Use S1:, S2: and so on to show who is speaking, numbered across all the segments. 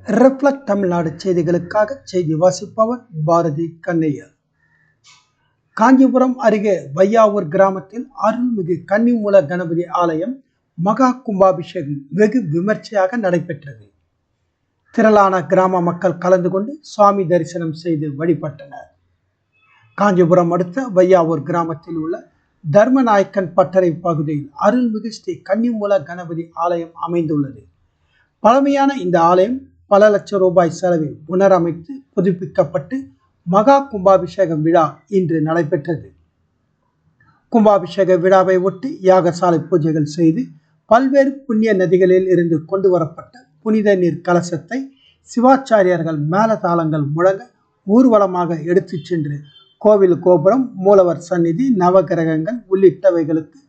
S1: Reflect Tamil Nadu செய்திகளுக்காக செய்தி வாசிப்பவர் பாரதி கண்ணையர். காஞ்சிபுரம் அருகே வையாவூர் கிராமத்தில் அருள்மிகு கன்னிமூல கணபதி ஆலயம் மகா கும்பாபிஷேகம் வெகு விமர்சையாக நடைபெற்றது. திரளான கிராம மக்கள் கலந்து கொண்டு சுவாமி தரிசனம் செய்து வழிபட்டனர். காஞ்சிபுரம் அடுத்த வையாவூர் கிராமத்தில் உள்ள தர்மநாயக்கன் பட்டறை பகுதியில் அருள்மிகு ஸ்ரீ கன்னிமூல கணபதி ஆலயம் அமைந்துள்ளது. பழமையான இந்த ஆலயம் பல லட்சம் ரூபாய் செலவில் புனரமைத்து புதுப்பிக்கப்பட்டு மகா கும்பாபிஷேகம் விழா இன்று நடைபெற்றது. கும்பாபிஷேக விழாவை ஒட்டி யாகசாலை பூஜைகள் செய்து பல்வேறு புண்ணிய நதிகளில் இருந்து கொண்டு வரப்பட்ட புனித நீர் கலசத்தை சிவாச்சாரியர்கள் மேலதாளங்கள் முழங்க ஊர்வலமாக எடுத்து சென்று கோவில் கோபுரம், மூலவர் சந்நிதி, நவகிரகங்கள் உள்ளிட்டவைகளுக்கு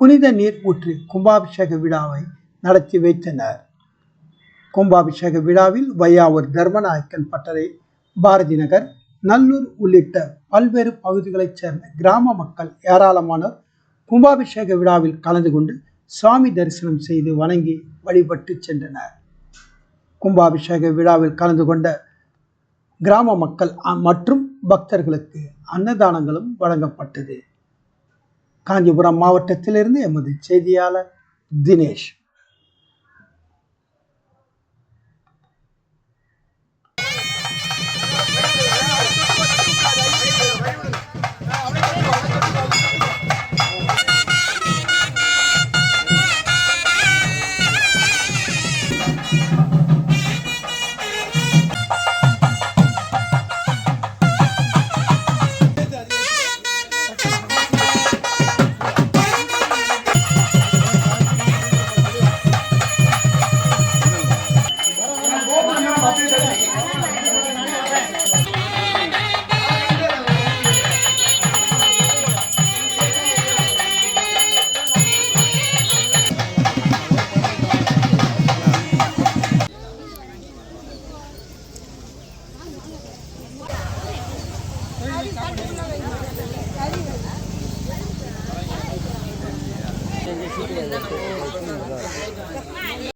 S1: புனித நீர் ஊற்றி கும்பாபிஷேக விழாவை நடத்தி வைத்தனர். கும்பாபிஷேக விழாவில் வையாவூர் தர்மநாயக்கன் பட்டறை, பாரதி நகர், நல்லூர் உள்ளிட்ட பல்வேறு பகுதிகளைச் சேர்ந்த கிராம மக்கள் ஏராளமானோர் கும்பாபிஷேக விழாவில் கலந்து கொண்டு சுவாமி தரிசனம் செய்து வணங்கி வழிபட்டு சென்றனர். கும்பாபிஷேக விழாவில் கலந்து கொண்ட கிராம மக்கள் மற்றும் பக்தர்களுக்கு அன்னதானங்களும் வழங்கப்பட்டது. காஞ்சிபுரம் மாவட்டத்திலிருந்து எமது செய்தியாளர் தினேஷ்.